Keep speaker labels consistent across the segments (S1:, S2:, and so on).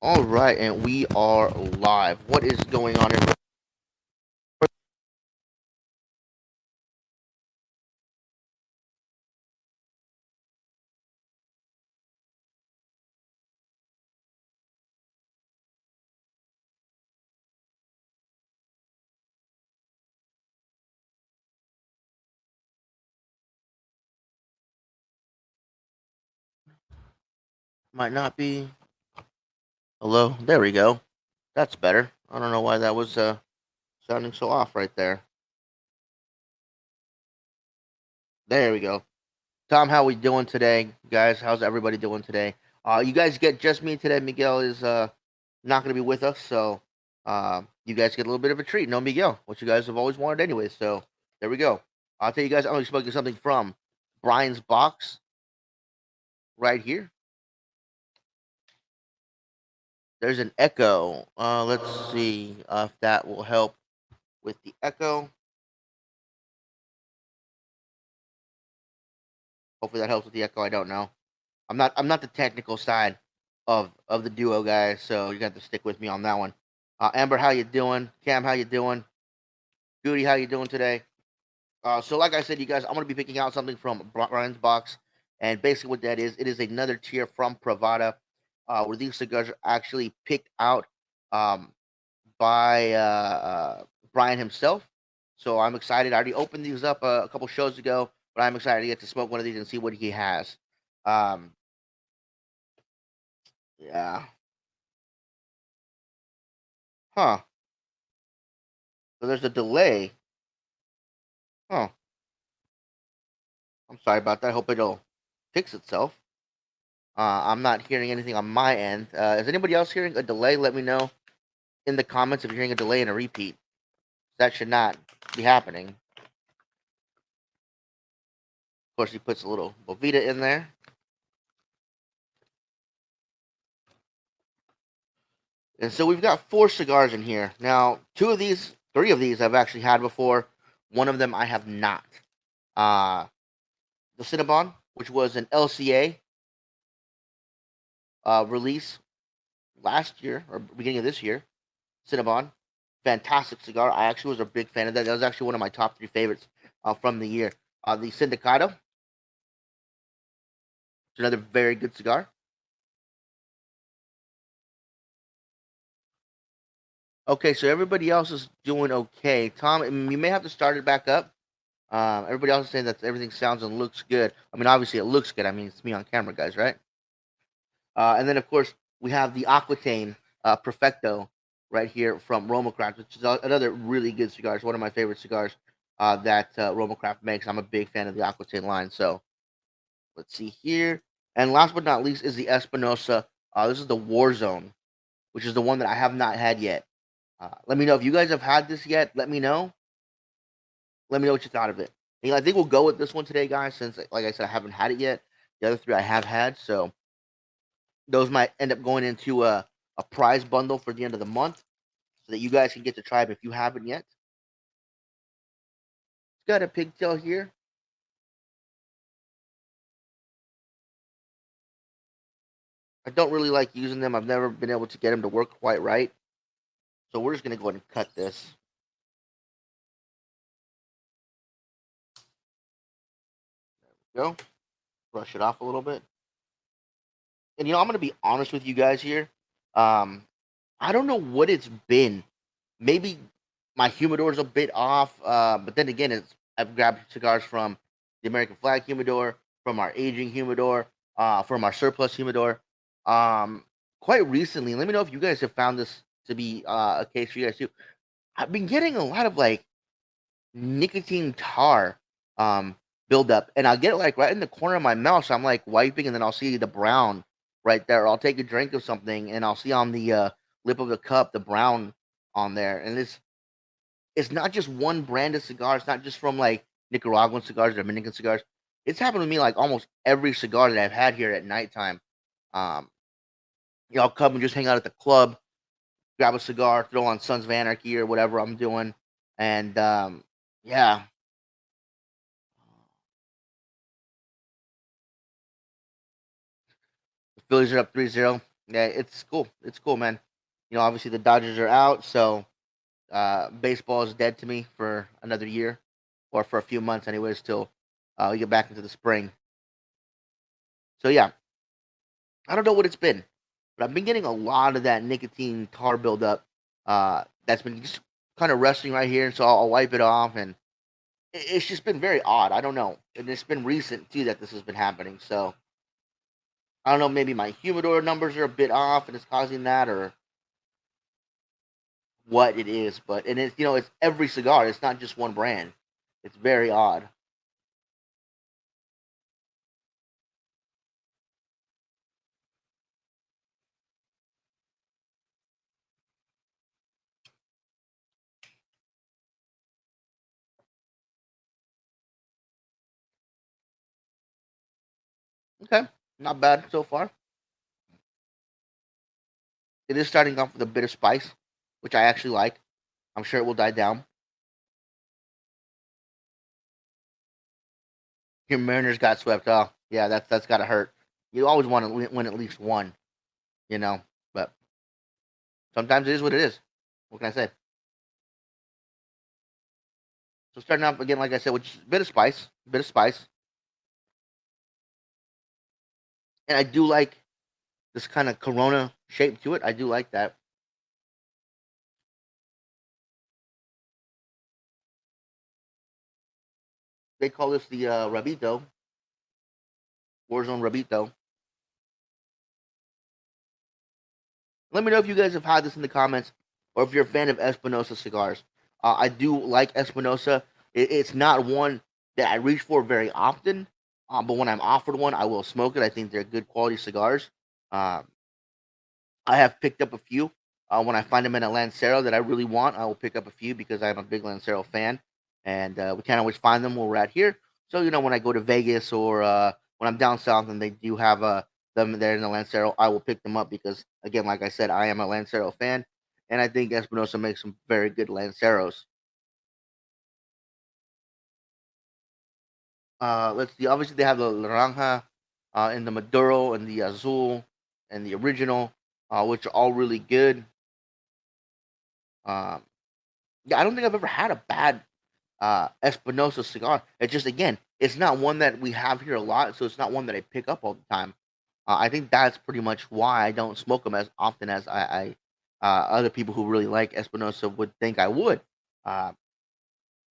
S1: All right, and we are live. What is going on, everybody? Might not be. Hello? There we go. That's better. I don't know why that was sounding so off right there. There we go. Tom, how we doing today, guys? How's everybody doing today? You guys get just me today. Miguel is not going to be with us, so you guys get a little bit of a treat. No Miguel, which you guys have always wanted anyway. So there we go. I'll tell you guys. I'm going to be smoking something from Brian's box right here. There's an echo. Let's see if that will help with the echo. Hopefully that helps with the echo. I don't know. I'm not the technical side of the duo, guys. So you got to stick with me on that one. Amber, how you doing? Cam, how you doing? Goody, how you doing today? So like I said, you guys, I'm gonna be picking out something from Brian's box, and basically what that is, it is another tier from Pravada, where these cigars are actually picked out um, by Brian himself. So I'm excited. I already opened these up a couple shows ago, but I'm excited to get to smoke one of these and see what he has. Um, yeah. Huh. So there's a delay. Huh. I'm sorry about that. I hope it'll fix itself. I'm not hearing anything on my end. Is anybody else hearing a delay? Let me know in the comments if you're hearing a delay and a repeat. That should not be happening. Of course, he puts a little Bovita in there. And so we've got four cigars in here. Now, three of these I've actually had before. One of them I have not. Uh, the Cinnabon, which was an LCA release last year or beginning of this year. Cinnabon, fantastic cigar. I actually was a big fan of that. That was actually one of my top three favorites from the year. The Sindicato, it's another very good cigar. Okay, so everybody else is doing okay. Tom, you may have to start it back up. Everybody else is saying that everything sounds and looks good. I mean, obviously it looks good. I mean, it's me on camera, guys, right? And then of course we have the Aquitaine Perfecto right here from Roma Craft, which is another really good cigar. It's one of my favorite cigars that Roma Craft makes. I'm a big fan of the Aquitaine line. So let's see here. And last but not least is the Espinosa. This is the Warzone, which is the one that I have not had yet. Let me know if you guys have had this yet. Let me know. Let me know what you thought of it. And I think we'll go with this one today, guys, since, like I said, I haven't had it yet. The other three I have had, so those might end up going into a prize bundle for the end of the month so that you guys can get to try them if you haven't yet. It's got a pigtail here. I don't really like using them. I've never been able to get them to work quite right. So we're just going to go ahead and cut this. There we go. Brush it off a little bit. And I'm going to be honest with you guys here. Um, I don't know what it's been. Maybe my humidor's a bit off, but then again, I've grabbed cigars from the American Flag humidor, from our aging humidor, from our surplus humidor. Um, Quite recently, let me know if you guys have found this to be a case for you guys too. I've been getting a lot of like nicotine tar buildup, and I'll get it like right in the corner of my mouth. So I'm like wiping, and then I'll see the brown right there. I'll take a drink of something, and I'll see on the lip of the cup the brown on there, and it's not just one brand of cigar. It's not just from like Nicaraguan cigars, Dominican cigars. It's happened to me like almost every cigar that I've had here at nighttime. Um, I'll come and just hang out at the club, grab a cigar, throw on Sons of Anarchy or whatever I'm doing, and yeah, the Phillies are up 3-0. Yeah, it's cool. It's cool, man. Obviously the Dodgers are out, so baseball is dead to me for another year, or for a few months, anyways, till we get back into the spring. So yeah, I don't know what it's been, but I've been getting a lot of that nicotine tar buildup. That's been just kind of resting right here, so I'll wipe it off, and it's just been very odd. I don't know, and it's been recent too that this has been happening. So I don't know. Maybe my humidor numbers are a bit off, and it's causing that, or what it is. But and it's every cigar. It's not just one brand. It's very odd. Okay, not bad so far. It is starting off with a bit of spice, which I actually like. I'm sure it will die down. Your Mariners got swept off. Yeah, that's gotta hurt. You always want to win at least one, you know. But sometimes it is what it is. What can I say? So starting off again, like I said, with just a bit of spice, and I do like this kind of Corona shape to it. I do like that. They call this the Rabito, Warzone Rabito. Let me know if you guys have had this in the comments, or if you're a fan of Espinosa cigars. I do like Espinosa. It's not one that I reach for very often, but when I'm offered one, I will smoke it. I think they're good quality cigars. Uh, I have picked up a few. When I find them in a Lancero that I really want, I will pick up a few because I'm a big Lancero fan, and we can't always find them where we're at here. So when I go to Vegas, or when I'm down south and they do have them there in the Lancero, I will pick them up because, again, like I said, I am a Lancero fan, and I think Espinosa makes some very good Lanceros. Let's see. Obviously, they have the Naranja, and the Maduro, and the Azul, and the original, which are all really good. Um, yeah, I don't think I've ever had a bad Espinosa cigar. It's just, again, it's not one that we have here a lot, so it's not one that I pick up all the time. I think that's pretty much why I don't smoke them as often as other people who really like Espinosa would think I would. Uh,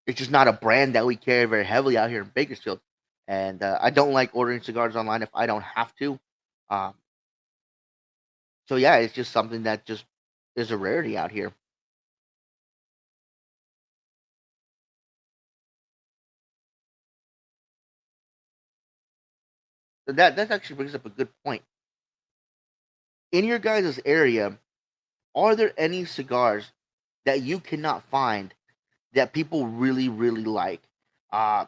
S1: it's just not a brand that we carry very heavily out here in Bakersfield, and I don't like ordering cigars online if I don't have to. Um, so yeah, it's just something that just is a rarity out here. So that actually brings up a good point. In your guys' area, are there any cigars that you cannot find that people really, really like? Uh,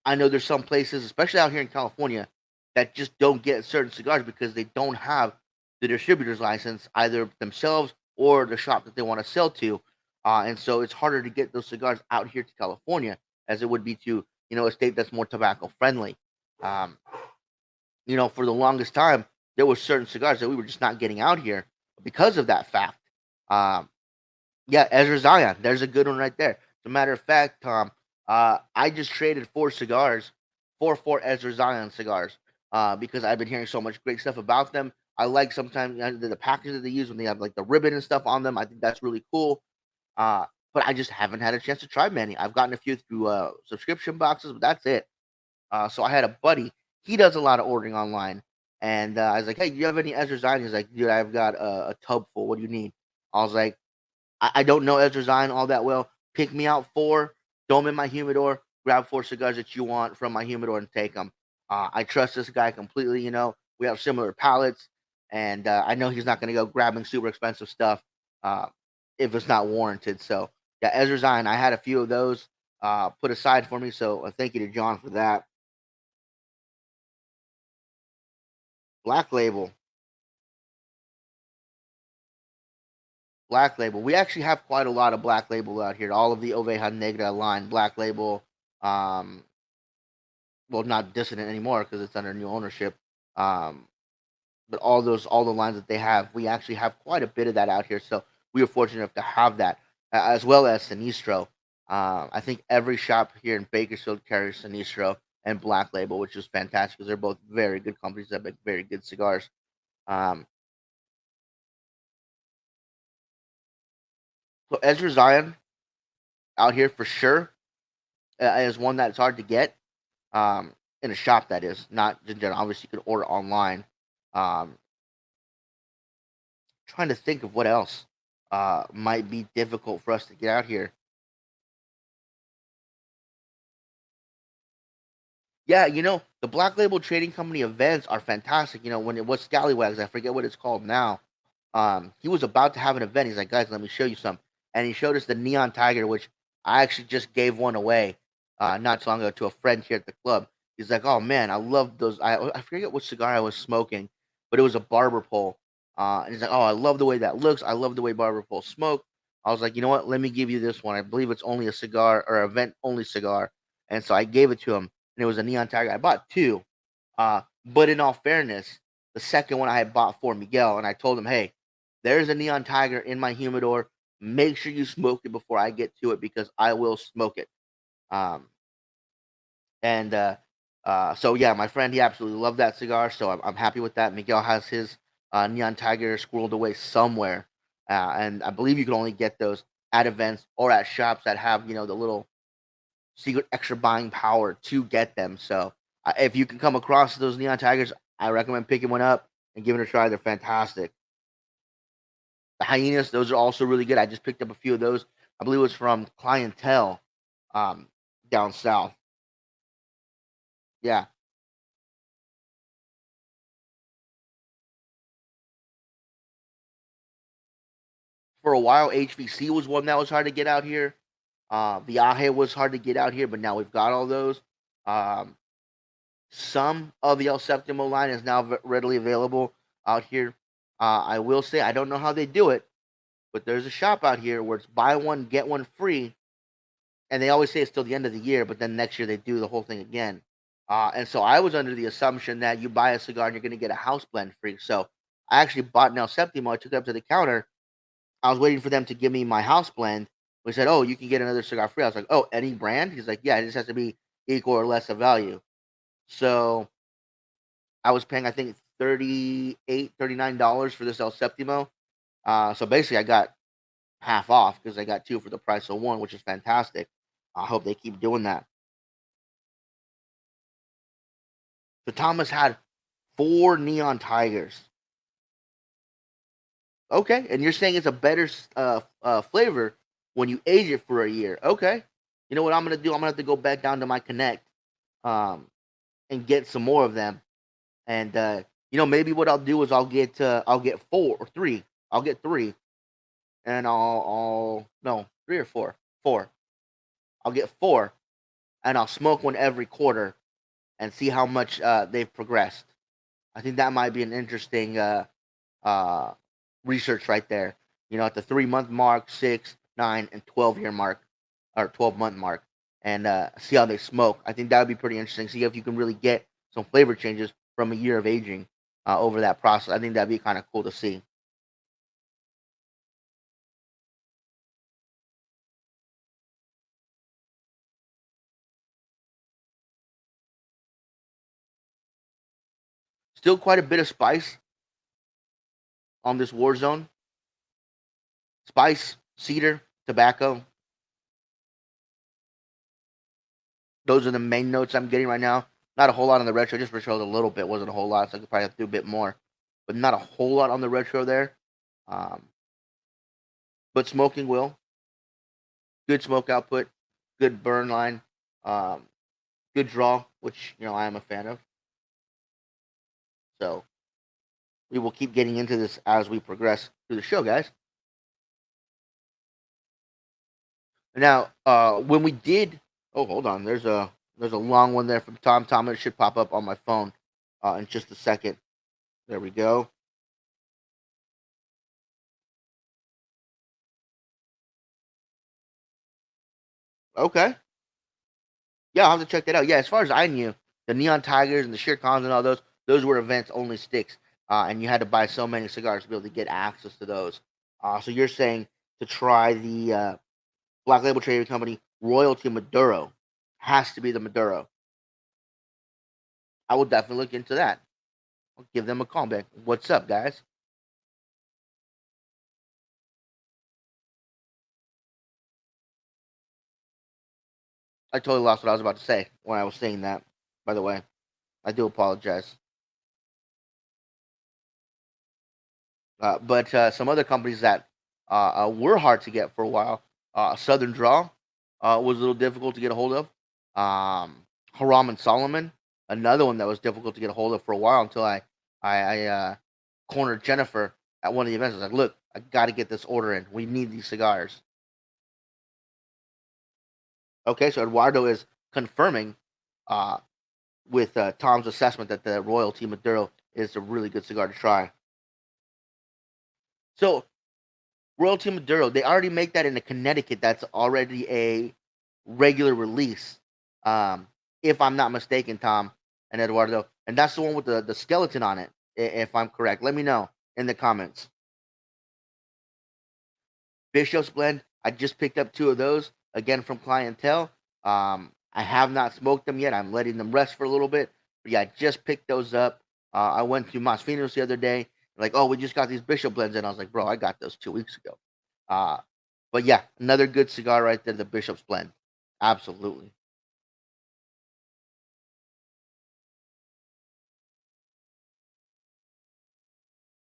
S1: I know there's some places, especially out here in California, that just don't get certain cigars because they don't have the distributor's license, either themselves or the shop that they want to sell to. And so it's harder to get those cigars out here to California as it would be to, a state that's more tobacco friendly. Um, for the longest time, there were certain cigars that we were just not getting out here because of that fact. Um, yeah, Ezra Zion. There's a good one right there. As a matter of fact, Tom, I just traded four cigars for four Ezra Zion cigars because I've been hearing so much great stuff about them. I like sometimes the package that they use when they have like the ribbon and stuff on them. I think that's really cool. Uh, but I just haven't had a chance to try many. I've gotten a few through subscription boxes, but that's it. So I had a buddy. He does a lot of ordering online, and I was like, "Hey, do you have any Ezra Zion?" He's like, "Dude, I've got a tub full. What do you need?" I was like, I don't know Ezra Zion all that well. Pick me out four, throw them in my humidor, grab four cigars that you want from my humidor and take them. I trust this guy completely. We have similar palates, and I know he's not going to go grabbing super expensive stuff uh, if it's not warranted. So, yeah, Ezra Zion, I had a few of those put aside for me. So, thank you to John for that. Black Label. Black Label. We actually have quite a lot of Black Label out here. All of the Oveja Negra line, Black Label. Um, well, not Dissident anymore because it's under new ownership. Um, but all the lines that they have, we actually have quite a bit of that out here. So we are fortunate enough to have that, as well as Sinistro. I think every shop here in Bakersfield carries Sinistro and Black Label, which is fantastic because they're both very good companies that make very good cigars. Um, so Ezra Zion out here for sure is one that's hard to get, um, in a shop, that is, not in general. Obviously, you can order online. Um, Trying to think of what else might be difficult for us to get out here. Yeah, the Black Label Trading Company events are fantastic. When it was Scallywags, I forget what it's called now. He was about to have an event. He's like, guys, let me show you some. And he showed us the Neon Tiger, which I actually just gave one away not too long ago to a friend here at the club. He's like, oh man, I love those. I forget what cigar I was smoking, but it was a barber pole. And he's like, oh, I love the way that looks. I love the way barber poles smoke. I was like, you know what? Let me give you this one. I believe it's only a cigar or event only cigar. And so I gave it to him, and it was a Neon Tiger. I bought two. But in all fairness, the second one I had bought for Miguel, and I told him, hey, there's a Neon Tiger in my humidor. Make sure you smoke it before I get to it because I will smoke it. Um, and so yeah, my friend, he absolutely loved that cigar, so I'm happy with that. Miguel has his Neon Tiger squirreled away somewhere, and I believe you can only get those at events or at shops that have the little secret extra buying power to get them. So if you can come across those Neon Tigers, I recommend picking one up and giving it a try. They're fantastic. The hyenas, those are also really good. I just picked up a few of those. I believe it was from Clientele, um, down south. Yeah, for a while, HVC was one that was hard to get out here. Viaje was hard to get out here, but now we've got all those. Um, some of the El Septimo line is now readily available out here. I will say I don't know how they do it, but there's a shop out here where it's buy one get one free, and they always say it's till the end of the year, but then next year they do the whole thing again. And so I was under the assumption that you buy a cigar and you're going to get a house blend free. So I actually bought an El Septimo. I took it up to the counter. I was waiting for them to give me my house blend. We said, "Oh, you can get another cigar free." I was like, "Oh, any brand?" He's like, "Yeah, it just has to be equal or less of value." So I was paying, I think, $39 for this El Septimo. So basically, I got half off because I got two for the price of one, which is fantastic. I hope they keep doing that. So Thomas had four Neon Tigers. Okay, and you're saying it's a better flavor when you age it for a year. Okay, you know what I'm gonna do? I'm gonna have to go back down to my Connect, um, and get some more of them. And maybe what I'll do is I'll get four or three. I'll get three, and I'll no, three or four, four. I'll get four, and I'll smoke one every quarter and see how much they've progressed. I think that might be an interesting uh, research right there. At the 3 month mark, 6, 9, and 12 year mark, or 12 month mark, and see how they smoke. I think that would be pretty interesting. See if you can really get some flavor changes from a year of aging over that process. I think that'd be kind of cool to see. Still quite a bit of spice on this war zone. Spice, cedar, tobacco. Those are the main notes I'm getting right now. Not a whole lot on the retro, just retro a little bit. Wasn't a whole lot, so I could probably have to do a bit more. But not a whole lot on the retro there. Um, but smoking will. Good smoke output, good burn line, um, good draw, which I am a fan of. So we will keep getting into this as we progress through the show, guys. Now, when we did, oh, hold on, there's a long one there from Tom. Tom, it should pop up on my phone in just a second. There we go. Okay, yeah, I'll have to check that out. Yeah, as far as I knew, the Neon Tigers and the Sheer Cons and all those were events only sticks. and you had to buy so many cigars to be able to get access to those. So you're saying to try the Black Label Trading Company Royalty Maduro. Has to be the Maduro. I will definitely look into that. I'll give them a call back. What's up, guys? I totally lost what I was about to say when I was saying that. By the way, I do apologize. But some other companies that were hard to get for a while, Southern Draw was a little difficult to get a hold of. Haram and Solomon, another one that was difficult to get a hold of for a while until I cornered Jennifer at one of the events. I was like, "Look, I got to get this order in. We need these cigars." Okay, so Eduardo is confirming uh, with Tom's assessment that the Royalty Maduro is a really good cigar to try. So Royalty Maduro, they already make that in the Connecticut. That's already a regular release, um, if I'm not mistaken, Tom and Eduardo. And that's the one with the skeleton on it, if I'm correct. Let me know in the comments. Bishop's Blend, I just picked up two of those, again from Clientele. I have not smoked them yet. I'm letting them rest for a little bit. But yeah, I just picked those up. I went to Mas Finos the other day. Like, oh, we just got these Bishop Blends. And I was like, bro, I got those 2 weeks ago. Uh, but yeah, another good cigar right there, the Bishop's Blend. Absolutely.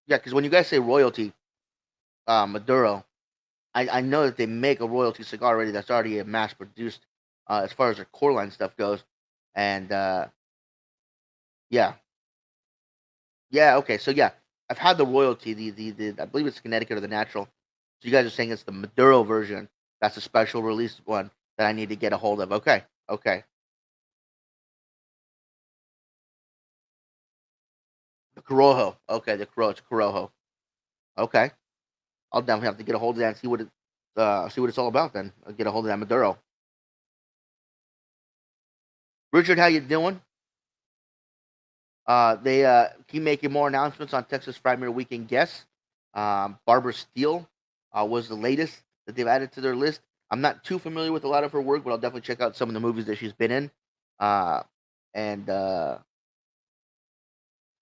S1: Yeah, because when you guys say royalty, Maduro, I know that they make a royalty cigar already that's already a mass produced as far as their core line stuff goes. And yeah, yeah, okay. So yeah, I've had the royalty, the I believe it's Connecticut or the natural. So you guys are saying it's the Maduro version. That's a special release one that I need to get a hold of. Okay, okay. The Corojo. Okay, the Corojo. Corojo. Okay. I'll definitely have to get a hold of that and see what it's all about. Then I'll get a hold of that Maduro. Richard, how you doing? They keep making more announcements on Texas Frightmare Weekend guests. Barbara Steele was the latest that they've added to their list. I'm not too familiar with a lot of her work, but I'll definitely check out some of the movies that she's been in. Uh, and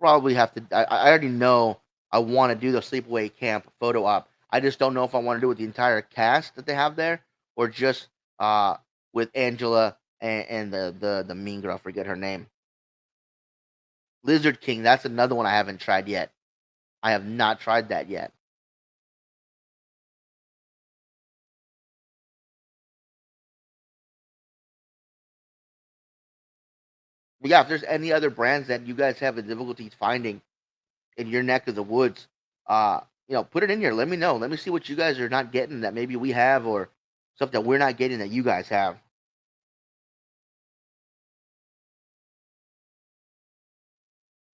S1: probably have to. I already know I want to do the sleepaway camp photo op. I just don't know if I want to do it with the entire cast that they have there, or just with Angela and the mean girl. I forget her name. Lizard King. That's another one I haven't tried yet. I have not tried that yet. But yeah, if there's any other brands that you guys have a difficulty finding in your neck of the woods, uh, put it in here. Let me know. Let me see what you guys are not getting that maybe we have, or stuff that we're not getting that you guys have.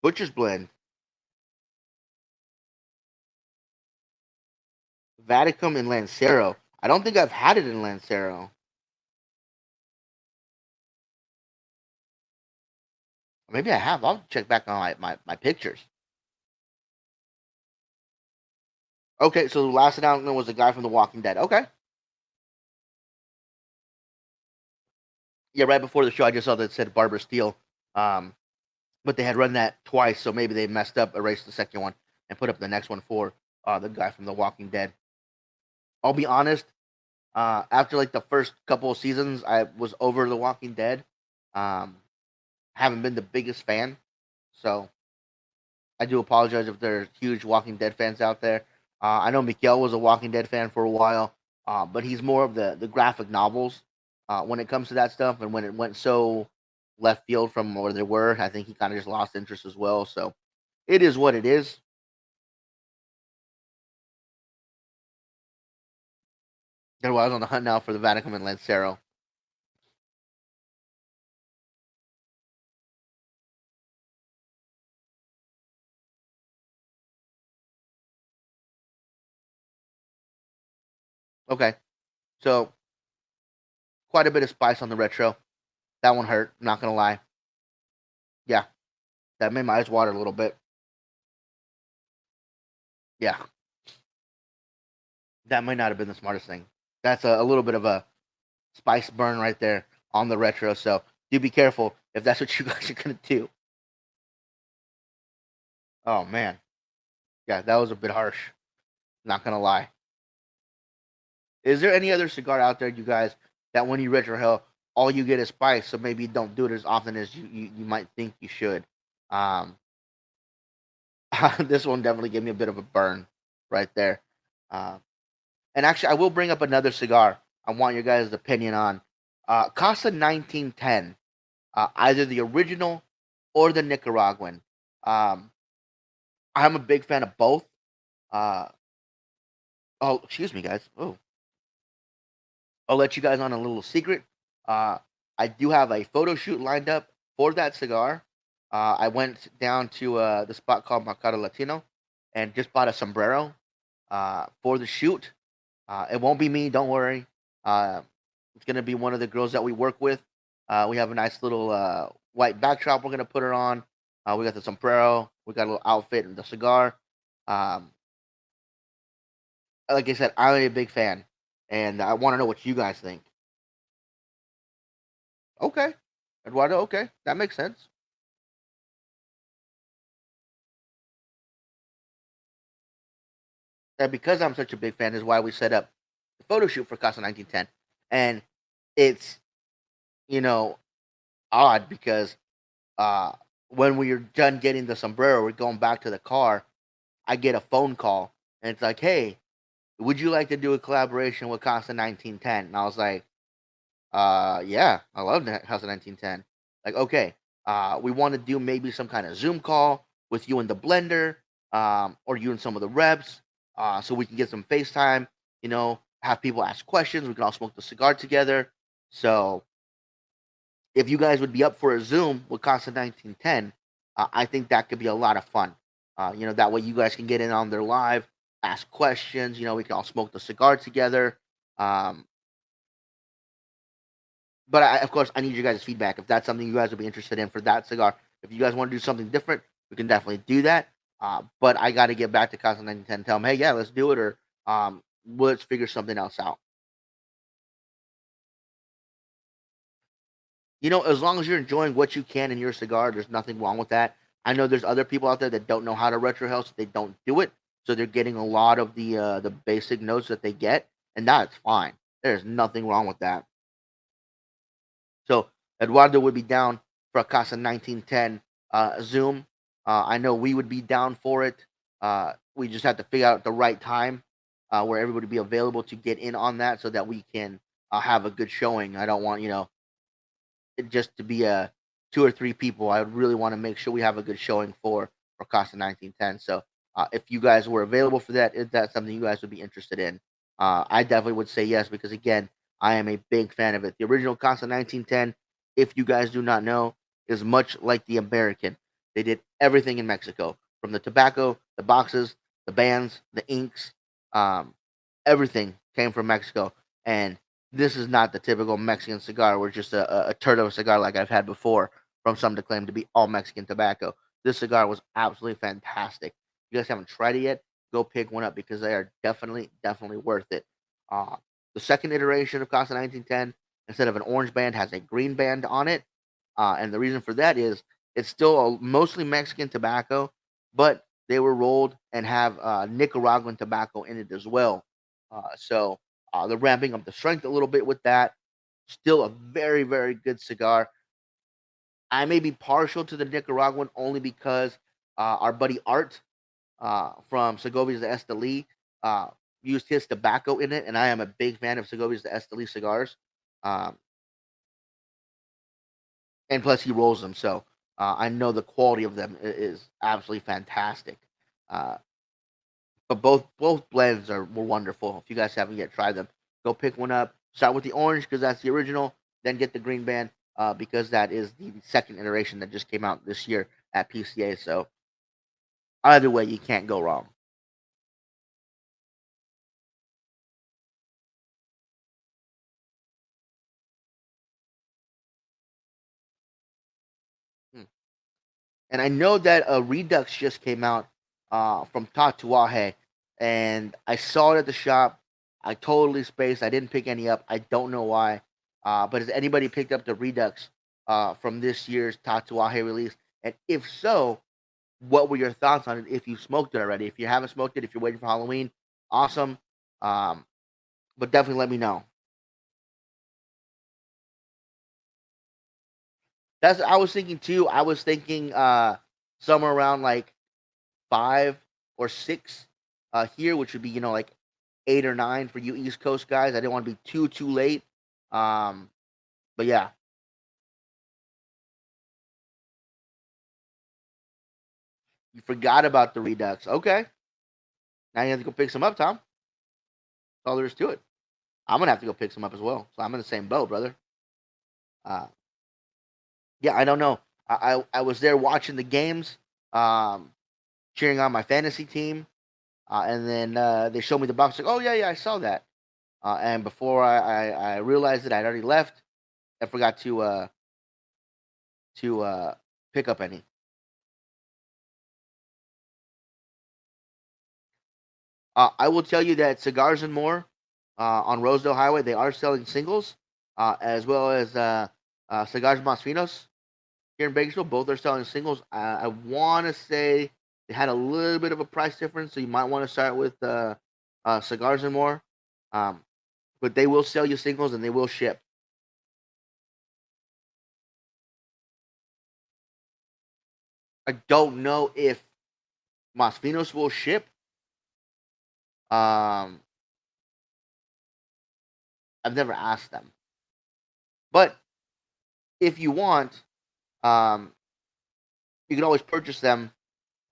S1: Butcher's Blend, Vaticum, and Lancero. I don't think I've had it in Lancero. Maybe I have. I'll check back on my pictures. Okay, so the last announcement was the guy from The Walking Dead. Okay. Yeah, right before the show, I just saw that it said Barbara Steele. Um, but they had run that twice, so maybe they messed up, erased the second one, and put up the next one for the guy from The Walking Dead. I'll be honest. After like the first couple of seasons, I was over The Walking Dead. Um, haven't been the biggest fan, so I do apologize if there's huge Walking Dead fans out there. I know Miguel was a Walking Dead fan for a while, but he's more of the graphic novels when it comes to that stuff. And when it went so left field from where they were, I think he kind of just lost interest as well. So it is what it is. That's why I was on the hunt now for the Vatican and Lancero. Okay, so quite a bit of spice on the retro. That one hurt. I'm not gonna lie. Yeah, that made my eyes water a little bit. Yeah, that might not have been the smartest thing. That's a little bit of a spice burn right there on the retro. So do be careful if that's what you guys are gonna do. Oh man, yeah, that was a bit harsh. Not gonna lie. Is there any other cigar out there, you guys, that when you retro hell, all you get is spice? So maybe don't do it as often as you might think you should. Um, this one definitely gave me a bit of a burn right there. Uh, and actually, I will bring up another cigar. I want your guys' opinion on Casa 1910, either the original or the Nicaraguan. Um, I'm a big fan of both. Uh, oh, excuse me, guys. Oh, I'll let you guys on a little secret. Uh, I do have a photo shoot lined up for that cigar. I went down to the spot called Mercado Latino and just bought a sombrero for the shoot. It won't be me, don't worry. Uh, it's gonna be one of the girls that we work with. We have a nice little white backdrop we're gonna put her on. We got the sombrero, we got a little outfit and the cigar. Um, like I said, I'm a big fan, and I want to know what you guys think. Okay, Eduardo. Okay, that makes sense. And because I'm such a big fan, is why we set up the photo shoot for Casa 1910, and it's you know odd because uh, when we are done getting the sombrero, we're going back to the car. I get a phone call, and it's like, "Hey, would you like to do a collaboration with Casa 1910?" And I was like, yeah, I love House of 1910. Like, okay, we want to do maybe some kind of Zoom call with you and the blender, or you and some of the reps, so we can get some FaceTime, have people ask questions. We can all smoke the cigar together. So if you guys would be up for a Zoom with Casa 1910, I think that could be a lot of fun. That way you guys can get in on their live, ask questions. We can all smoke the cigar together. Um, but of course, I need you guys' feedback. If that's something you guys would be interested in for that cigar, if you guys want to do something different, we can definitely do that. But I got to get back to Casa 1910, tell them, hey, yeah, let's do it, or let's figure something else out. As long as you're enjoying what you can in your cigar, there's nothing wrong with that. I know there's other people out there that don't know how to retro so they don't do it, so they're getting a lot of the basic notes that they get, and that's fine. There's nothing wrong with that. So Eduardo would be down for a Casa 1910 Zoom. I know we would be down for it. We just have to figure out the right time where everybody would be available to get in on that so that we can have a good showing. I don't want, it just to be two or three people. I would really want to make sure we have a good showing for Casa 1910. So if you guys were available for that, is that something you guys would be interested in? I definitely would say yes because again, I am a big fan of it. The original Casa 1910, if you guys do not know, is much like the American. They did everything in Mexico, from the tobacco, the boxes, the bands, the inks, um, everything came from Mexico. And this is not the typical Mexican cigar where it's just a turd of a cigar like I've had before from some to claim to be all Mexican tobacco. This cigar was absolutely fantastic. If you guys haven't tried it yet, go pick one up because they are definitely, definitely worth it. Uh, the second iteration of Casa 1910, instead of an orange band, has a green band on it. And the reason for that is it's still mostly Mexican tobacco, but they were rolled and have Nicaraguan tobacco in it as well. So they're ramping up the strength a little bit with that. Still a very, very good cigar. I may be partial to the Nicaraguan only because our buddy Art from Segovia's de Esteli uh, used his tobacco in it, and I am a big fan of Segovia's de Esteli cigars. Um, and plus, he rolls them, so I know the quality of them is absolutely fantastic. Uh, but both blends were wonderful. If you guys haven't yet tried them, go pick one up. Start with the orange because that's the original. Then get the green band because that is the second iteration that just came out this year at PCA. So either way, you can't go wrong. Hmm. And I know that a Redux just came out from Tatuaje. and I saw it at the shop. I totally spaced. I didn't pick any up. I don't know why. But has anybody picked up the Redux from this year's Tatuaje release? And if so, what were your thoughts on it? If you smoked it already, if you haven't smoked it, if you're waiting for Halloween, awesome. Um, but definitely let me know. That's I was thinking too. I was thinking somewhere around like 5 or 6 here, which would be like 8 or 9 for you East Coast guys. I didn't want to be too late. Um, but yeah, you forgot about the Redux. Okay, now you have to go pick some up, Tom. That's all there is to it. I'm gonna have to go pick some up as well. So I'm in the same boat, brother. Uh, yeah, I don't know. I was there watching the games, um, cheering on my fantasy team, and then they showed me the box. Like, oh yeah, I saw that. And before I realized it, I'd already left. I forgot to pick up any. I will tell you that Cigars and More on Rosedale Highway, they are selling singles, as well as Cigars Mas Finos here in Bakersfield. Both are selling singles. I want to say they had a little bit of a price difference, so you might want to start with Cigars and More. Um, but they will sell you singles and they will ship. I don't know if Mas Finos will ship. Um, I've never asked them, but if you want, um, you can always purchase them,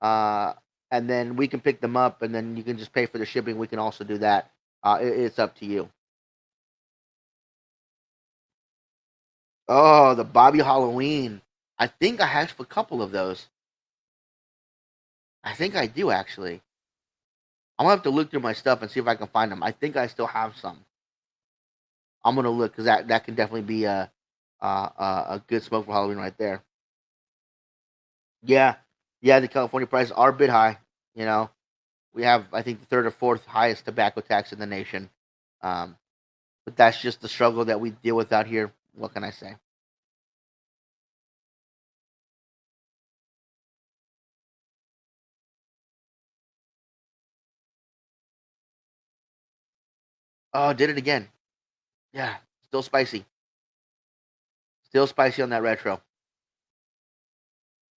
S1: uh, and then we can pick them up, and then you can just pay for the shipping. We can also do that. It's up to you. Oh, the Bobby Halloween. I think I have a couple of those. I think I do actually. I'm gonna have to look through my stuff and see if I can find them. I think I still have some. I'm gonna look because that can definitely be a good smoke for Halloween right there. Yeah, yeah. The California prices are a bit high. You know, we have I think the third or fourth highest tobacco tax in the nation. Um, but that's just the struggle that we deal with out here. What can I say? Oh, did it again. Yeah, still spicy. Still spicy on that retro.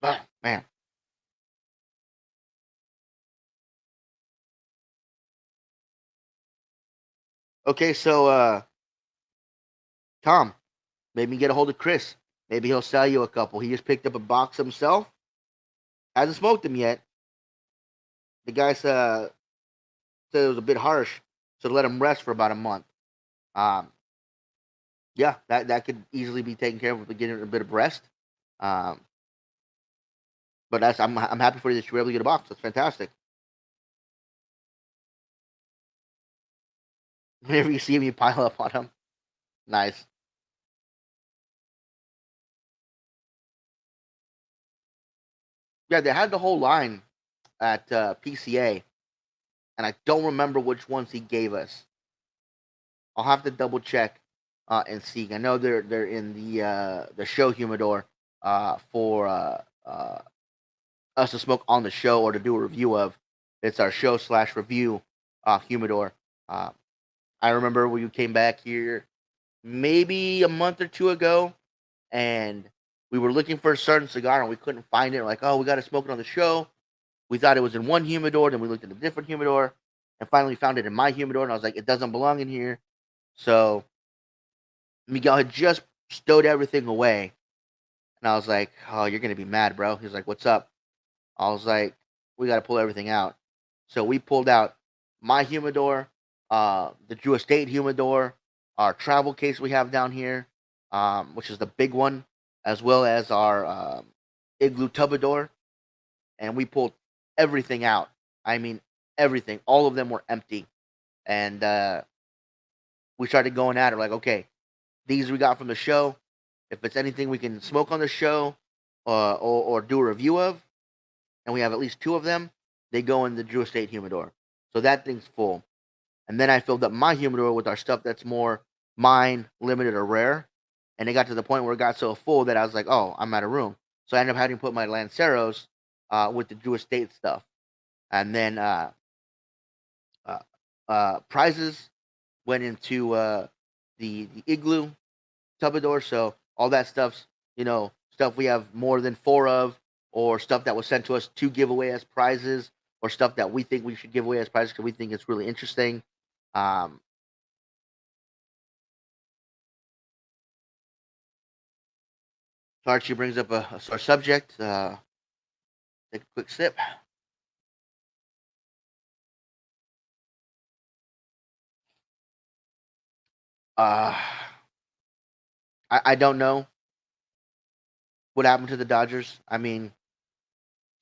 S1: Ah, man. Okay, so Tom, maybe get a hold of Chris. Maybe he'll sell you a couple. He just picked up a box himself. Hasn't smoked them yet. The guy said it was a bit harsh, so let him rest for about a month. Um, yeah, that could easily be taken care of with getting a bit of rest. Um, but I'm happy for you that you were able to get a box. That's fantastic. Whenever you see him, you pile up on him. Nice. Yeah, they had the whole line at PCA, and I don't remember which ones he gave us. I'll have to double check and see. I know they're in the show humidor for us to smoke on the show or to do a review of. It's our show slash review humidor. Uh, I remember when you came back here maybe a month or two ago, and we were looking for a certain cigar and we couldn't find it. We're like, oh, we got to smoke it on the show. We thought it was in one humidor, then we looked at a different humidor, and finally found it in my humidor. And I was like, it doesn't belong in here. So Miguel had just stowed everything away, and I was like, "Oh, you're gonna be mad, bro." He was like, "What's up?" I was like, "We got to pull everything out." So we pulled out my humidor, the Drew Estate humidor, our travel case we have down here, which is the big one, as well as our igloo tubador, and we pulled everything out. I mean, everything. All of them were empty, and we started going at it like, okay, these we got from the show. If it's anything we can smoke on the show or do a review of, and we have at least two of them, they go in the Drew Estate humidor. So that thing's full. And then I filled up my humidor with our stuff that's more mine, limited, or rare. And it got to the point where it got so full that I was like, oh, I'm out of room. So I ended up having to put my Lanceros with the Drew Estate stuff. And then uh, prizes went into the Igloo Tubador. So all that stuff's, stuff we have more than four of, or stuff that was sent to us to give away as prizes, or stuff that we think we should give away as prizes because we think it's really interesting. Um, so Archie brings up a sore subject. Take a quick sip. Uh, I don't know what happened to the Dodgers. I mean,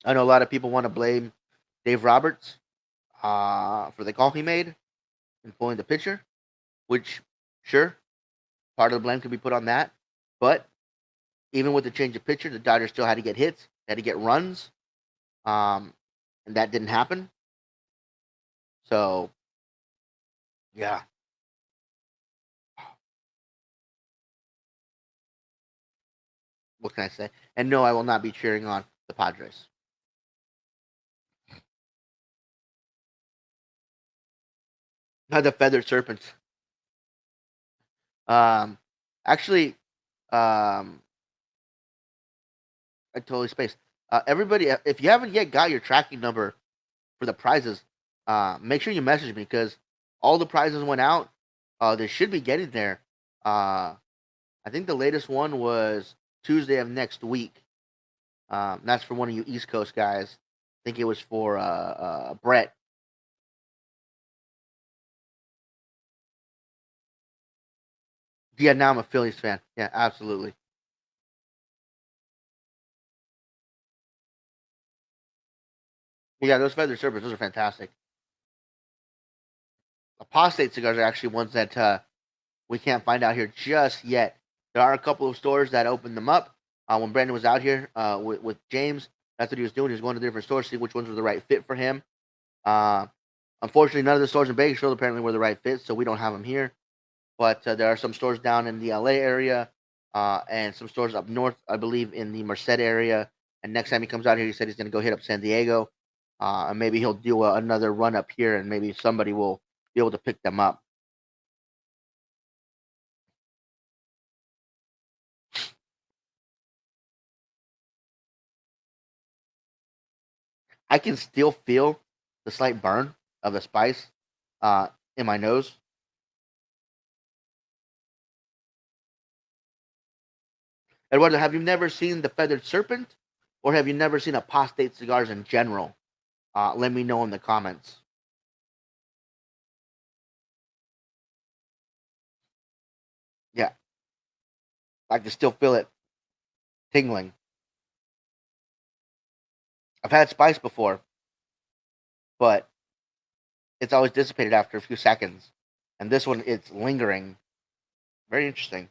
S1: I know a lot of people want to blame Dave Roberts for the call he made in pulling the pitcher, which, sure, part of the blame could be put on that. But even with the change of pitcher, the Dodgers still had to get hits, had to get runs, um, and that didn't happen. So, yeah, what can I say? And no, I will not be cheering on the Padres. The Feathered Serpents. Um, actually, um, I totally spaced. Everybody, if you haven't yet got your tracking number for the prizes, make sure you message me because all the prizes went out. They should be getting there. Uh, I think the latest one was Tuesday of next week. That's for one of you East Coast guys. I think it was for Brett. Yeah, now I'm a Phillies fan. Yeah, absolutely. Yeah, those feather serpents, those are fantastic. Apostate cigars are actually ones that we can't find out here just yet. There are a couple of stores that opened them up. When Brandon was out here with James, that's what he was doing. He was going to different stores to see which ones were the right fit for him. Uh, Unfortunately, none of the stores in Bakersfield apparently were the right fit, so we don't have them here. But there are some stores down in the LA area and some stores up north, I believe, in the Merced area. And next time he comes out here, he said he's going to go hit up San Diego. And maybe he'll do another run up here, and maybe somebody will be able to pick them up. I can still feel the slight burn of the spice in my nose. Eduardo, have you never seen the Feathered Serpent, or have you never seen apostate cigars in general? Let me know in the comments. Yeah, I can still feel it tingling. I've had spice before, but it's always dissipated after a few seconds. And this one, it's lingering. Very interesting.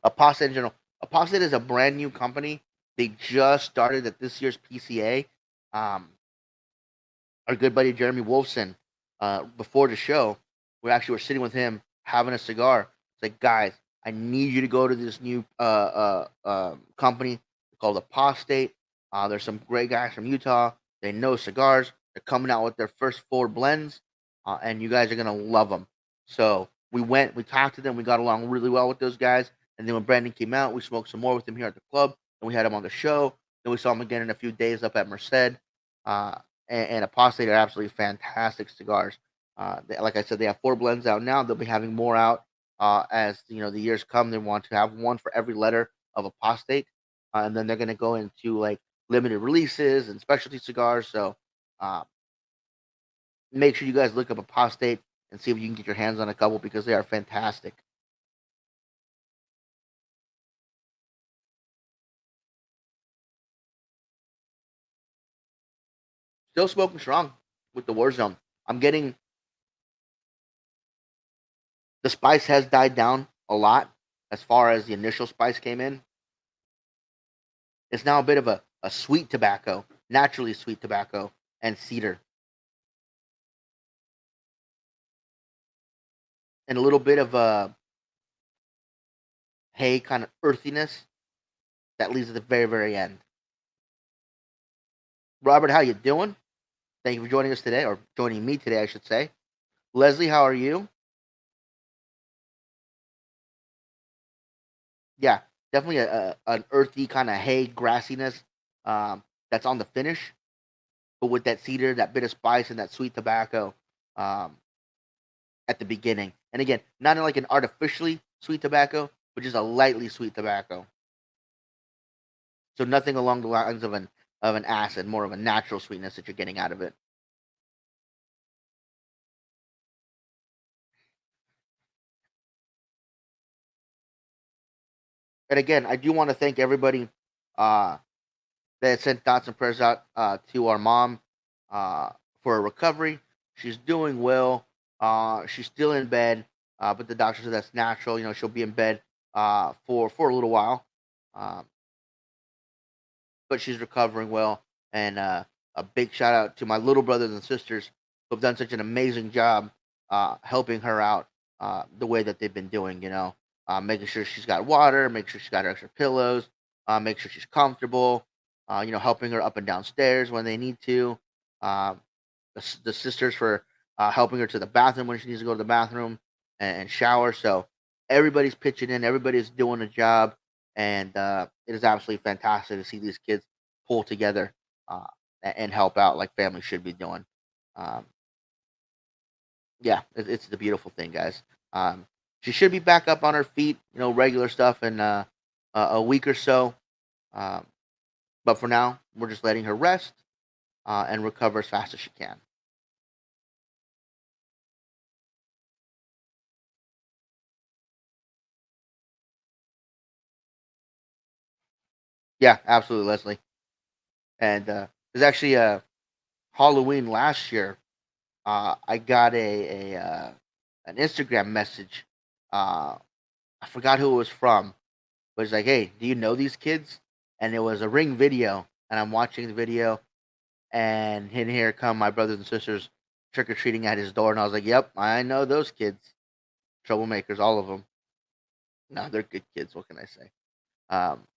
S1: Apostate in general. Apostate is a brand new company. They just started at this year's PCA. Um, our good buddy Jeremy Wolfson, before the show, we actually were sitting with him having a cigar. It's like, guys, I need you to go to this new company called Apostate. There's some great guys from Utah. They know cigars. They're coming out with their first four blends, and you guys are gonna love them. So we went, we talked to them, we got along really well with those guys. And then when Brandon came out, we smoked some more with him here at the club, and we had him on the show. Then we saw him again in a few days up at Merced. Uh, and Apostate are absolutely fantastic cigars. Like I said, they have four blends out now. They'll be having more out as the years come. They want to have one for every letter of Apostate, and then they're going to go into like limited releases and specialty cigars. So uh, make sure you guys look up Apostate and see if you can get your hands on a couple because they are fantastic. Still smoking strong with the Warzone. I'm getting the spice has died down a lot as far as the initial spice came in. It's now a bit of a sweet tobacco, naturally sweet tobacco, and cedar. and a little bit of hay kind of earthiness that leaves at the very, very end. Robert, how you doing? Thank you for joining us today, or joining me today, I should say. Leslie, how are you? Yeah, definitely an earthy kind of hay grassiness that's on the finish, but with that cedar, that bit of spice, and that sweet tobacco um, at the beginning. And again, not in like an artificially sweet tobacco, but just a lightly sweet tobacco. So nothing along the lines of an acid, more of a natural sweetness that you're getting out of it. And again, I do want to thank everybody uh, that sent thoughts and prayers out to our mom uh, for her recovery. She's doing well. She's still in bed, but the doctor said that's natural. You know, she'll be in bed for a little while. Um, but she's recovering well. And a big shout out to my little brothers and sisters who have done such an amazing job helping her out the way that they've been doing. You know, making sure she's got water, make sure she's got her extra pillows, make sure she's comfortable. You know, helping her up and down stairs when they need to. Um, the sisters for helping her to the bathroom when she needs to go to the bathroom and shower. So everybody's pitching in, everybody's doing a job, and it is absolutely fantastic to see these kids pull together uh, and help out like families should be doing. Um, yeah, it's the beautiful thing, guys. She should be back up on her feet, you know, regular stuff in a week or so. Um, but for now, we're just letting her rest and recover as fast as she can. Yeah, absolutely, Leslie. And there's actually a Halloween last year. I got a an Instagram message. I forgot who it was from, but it's like, "Hey, do you know these kids?" And it was a Ring video, and I'm watching the video, and in here come my brothers and sisters trick or treating at his door, and I was like, "Yep, I know those kids, troublemakers, all of them. No, they're good kids. What can I say?" Um,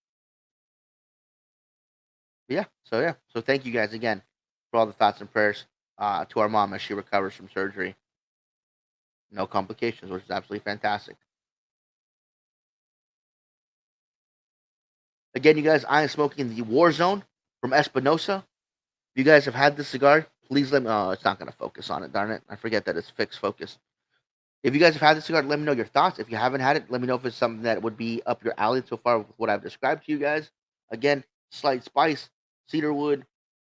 S1: so thank you guys again for all the thoughts and prayers to our mom as she recovers from surgery. No complications, which is absolutely fantastic. Again, you guys, I am smoking the War Zone from Espinosa. If you guys have had this cigar, please let me. Oh, it's not going to focus on it. Darn it! I forget that it's fixed focus. If you guys have had this cigar, let me know your thoughts. If you haven't had it, let me know if it's something that would be up your alley so far with what I've described to you guys. Again, slight spice, cedarwood,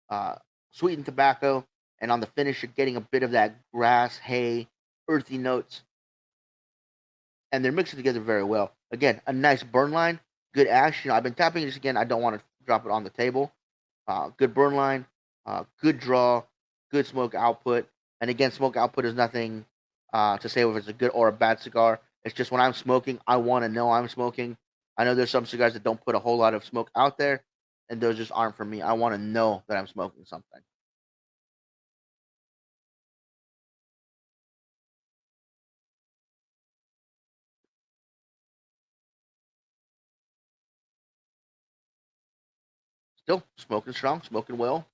S1: uh, sweetened tobacco, and on the finish, you're getting a bit of that grass, hay, earthy notes, and they're mixing together very well. Again, a nice burn line, good ash. You know, I've been tapping this again. I don't want to drop it on the table. Good burn line, good draw, good smoke output. And again, smoke output is nothing to say if it's a good or a bad cigar. It's just when I'm smoking, I want to know I'm smoking. I know there's some cigars that don't put a whole lot of smoke out there, and those just aren't for me. I want to know that I'm smoking something. Still smoking strong, smoking well.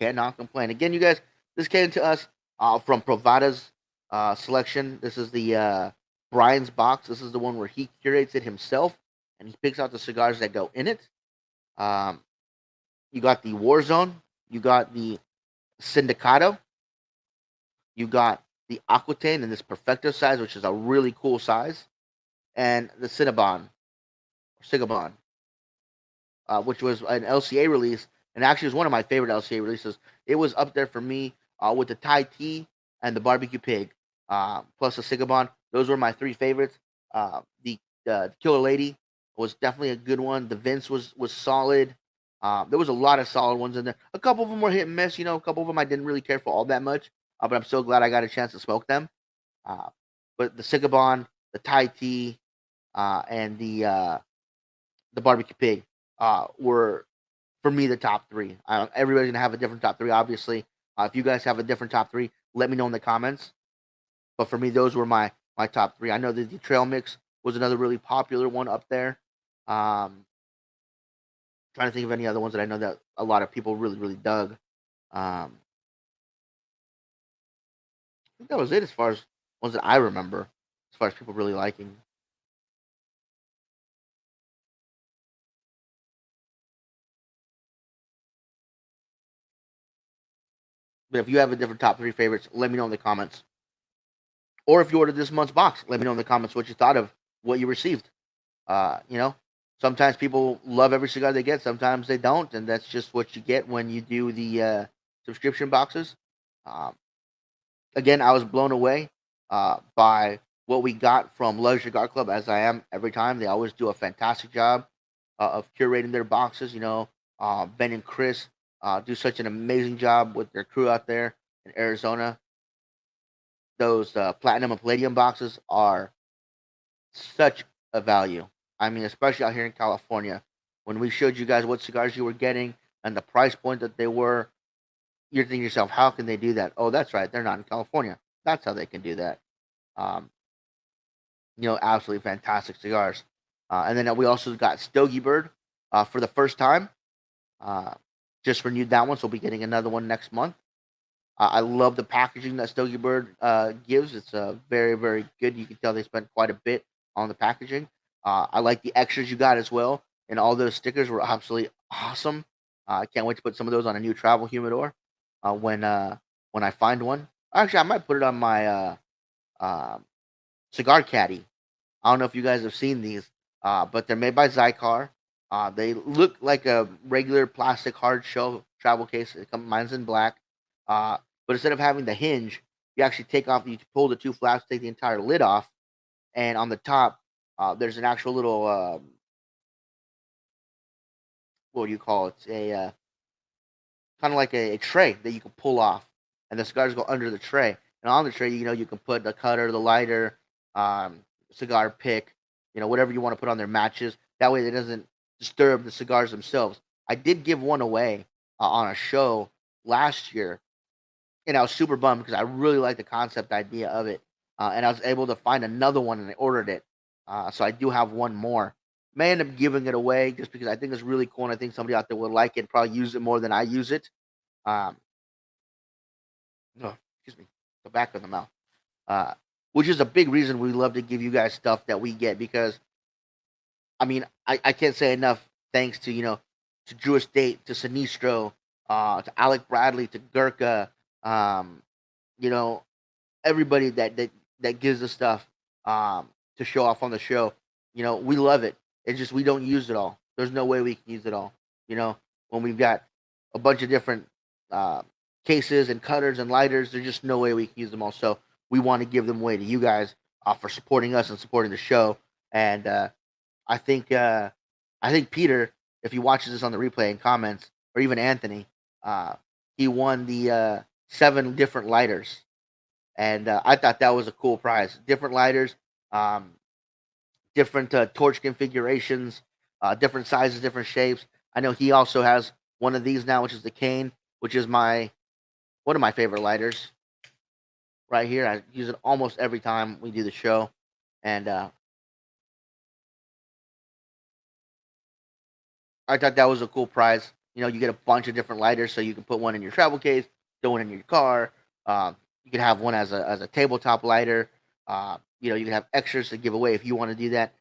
S1: Cannot complain. Again, you guys, this came to us from Provada's selection. This is the Brian's box. This is the one where he curates it himself and he picks out the cigars that go in it. Um, you got the Warzone, you got the Sindicato, you got the Aquitaine in this Perfecto size, which is a really cool size, and the Cinnabon or Sigabon, which was an LCA release, and actually was one of my favorite LCA releases. It was up there for me with the Thai tea and the barbecue pig, plus the Sigabon. Those were my three favorites. The Killer Lady was definitely a good one. The Vince was solid. There was a lot of solid ones in there. A couple of them were hit and miss. You know, a couple of them I didn't really care for all that much. But I'm so glad I got a chance to smoke them. Uh, but the Sigabon, the Thai tea, and the barbecue pig were for me the top three. Everybody's gonna have a different top three, obviously. If you guys have a different top three, let me know in the comments. But for me, those were my top three. I know that the trail mix was another really popular one up there. Trying to think of any other ones that I know that a lot of people really really dug. I think that was it as far as ones that I remember, as far as people really liking. But if you have a different top three favorites, let me know in the comments. Or if you ordered this month's box, let me know in the comments what you thought of what you received. You know, sometimes people love every cigar they get, sometimes they don't, and that's just what you get when you do the subscription boxes. Um, Again, I was blown away by what we got from Luxury Cigar Club, as I am every time. They always do a fantastic job of curating their boxes. Ben and Chris do such an amazing job with their crew out there in Arizona. Those platinum and palladium boxes are such a value. I mean, especially out here in California. When we showed you guys what cigars you were getting and the price point that they were, you're thinking to yourself, how can they do that? Oh, that's right. They're not in California. That's how they can do that. Um, Absolutely fantastic cigars. And then we also got Stogie Bird for the first time. Uh, just renewed that one, so we'll be getting another one next month. I love the packaging that Stogie Bird gives. It's very, very good. You can tell they spent quite a bit on the packaging. I like the extras you got as well, and all those stickers were absolutely awesome. I can't wait to put some of those on a new travel humidor when I find one. Actually, I might put it on my um cigar caddy. I don't know if you guys have seen these, but they're made by Zycar. They look like a regular plastic hard shell travel case. Mine's in black, uh, but instead of having the hinge, you actually take off. You pull the two flaps, take the entire lid off, and on the top, there's an actual little what do you call it? A kind of like a tray that you can pull off, and the cigars go under the tray. And on the tray, you can put the cutter, the lighter, cigar pick, whatever you want to put on their matches. That way, it doesn't disturb the cigars themselves. I did give one away on a show last year, and I was super bummed because I really liked the concept idea of it, and I was able to find another one, and I ordered it. So I do have one more. May end up giving it away just because I think it's really cool, and I think somebody out there would like it, probably use it more than I use it. Um, no, excuse me, the back of the mouth. Uh, which is a big reason we love to give you guys stuff that we get because I mean I can't say enough thanks to to Drew Estate, to Sinistro, to Alec Bradley, to Gurkha, um, you know everybody that gives us stuff to show off on the show. We love it. It's just we don't use it all. There's no way we can use it all. You know, when we've got a bunch of different uh, cases and cutters and lighters, there's just no way we can use them all. So we want to give them away to you guys for supporting us and supporting the show. And I think uh, I think Peter, if he watches this on the replay and comments, or even Anthony, uh, he won the 7 different lighters, and I thought that was a cool prize. Different lighters, um, different torch configurations, different sizes, different shapes. I know he also has one of these now, which is the cane, which is my one of my favorite lighters right here. I use it almost every time we do the show, and I thought that was a cool prize. You get a bunch of different lighters, so you can put one in your travel case, throw one in your car. You can have one as a tabletop lighter. You can have extras to give away if you want to do that.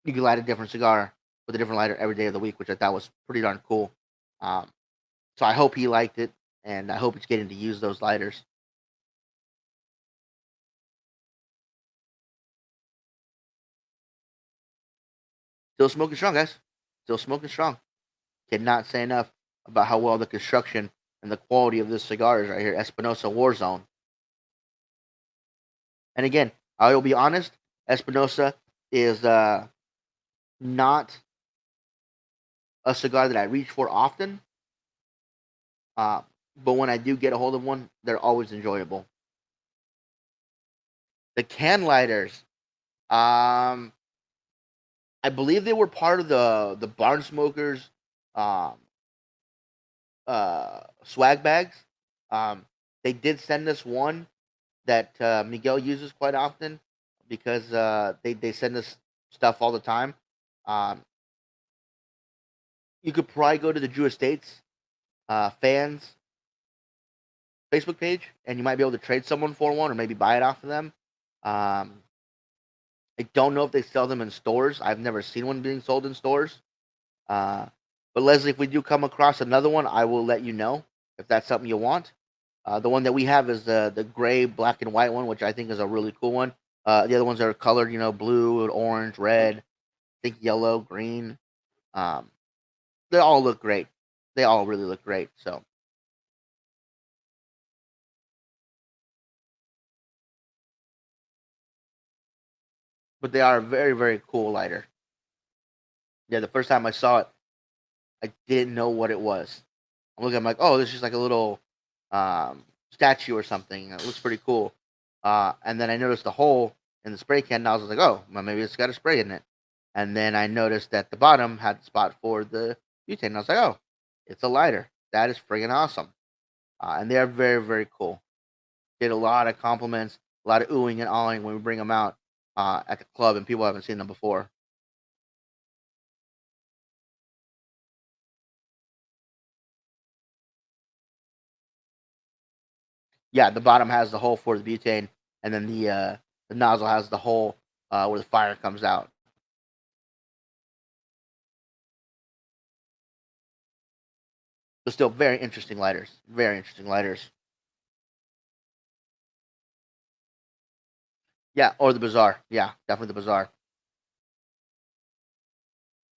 S1: You can light a different cigar with a different lighter every day of the week, which I thought was pretty darn cool. Um, so I hope he liked it, and I hope he's getting to use those lighters. Still smoking strong, guys. Still smoking strong. Cannot say enough about how well the construction and the quality of this cigar is right here, Espinosa Warzone. And again, I will be honest, Espinosa is not a cigar that I reach for often. Uh, but when I do get a hold of one, they're always enjoyable. The can lighters, um, I believe they were part of the Barn Smokers um, swag bags. Um, they did send us one that Miguel uses quite often. because they send us stuff all the time. Um, you could probably go to the Drew Estates fans Facebook page, and you might be able to trade someone for one, or maybe buy it off of them. Um, I don't know if they sell them in stores. I've never seen one being sold in stores. Uh, but Leslie, if we do come across another one, I will let you know if that's something you want. The one that we have is the gray, black, and white one, which I think is a really cool one. The other ones are colored, blue, orange, red, I think yellow, green. Um, they all look great. They all really look great. So, but they are a very, very cool lighter. Yeah, the first time I saw it, I didn't know what it was. I'm looking, I'm like, oh, this is just like a little statue or something. It looks pretty cool. And then I noticed the hole in the spray can, and I was like, oh, well, maybe it's got a spray in it. And then I noticed that the bottom had the spot for the butane. And I was like, oh, it's a lighter. That is friggin' awesome. And they are very, very cool. Get a lot of compliments, a lot of oohing and awing when we bring them out at the club, and people haven't seen them before. Yeah, the bottom has the hole for the butane, and then the nozzle has the hole where the fire comes out. But still, very interesting lighters. Very interesting lighters. Yeah, or the bazaar. Yeah, definitely the bazaar.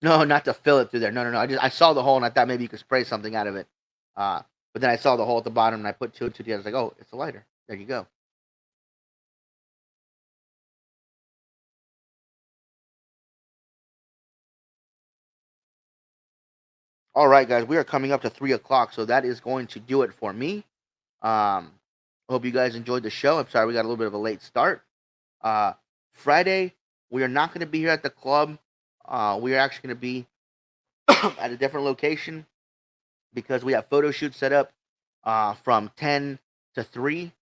S1: No, not to fill it through there. No, no, no. I saw the hole and I thought maybe you could spray something out of it. Uh, but then I saw the hole at the bottom and I put two and two together. I was like, oh, it's a lighter. There you go. All right, guys, we are coming up to 3 o'clock, so that is going to do it for me. Um, hope you guys enjoyed the show. I'm sorry we got a little bit of a late start. Uh, Friday, we are not going to be here at the club. We are actually going to be at a different location because we have photo shoots set up from 10 to 3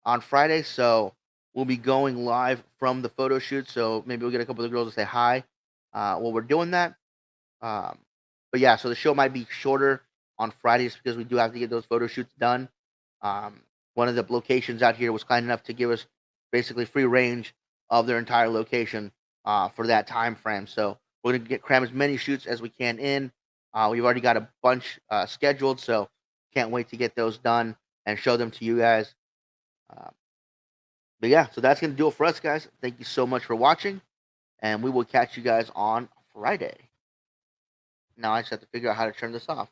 S1: on Friday. So we'll be going live from the photo shoot. So maybe we'll get a couple of the girls to say hi while we're doing that. Um, but yeah, so the show might be shorter on Fridays because we do have to get those photo shoots done. Um, one of the locations out here was kind enough to give us basically free range of their entire location for that time frame. So we're gonna get cram as many shoots as we can in. We've already got a bunch scheduled, so can't wait to get those done and show them to you guys. Uh, but yeah, so that's gonna do it for us, guys. Thank you so much for watching, and we will catch you guys on Friday. Now I just have to figure out how to turn this off.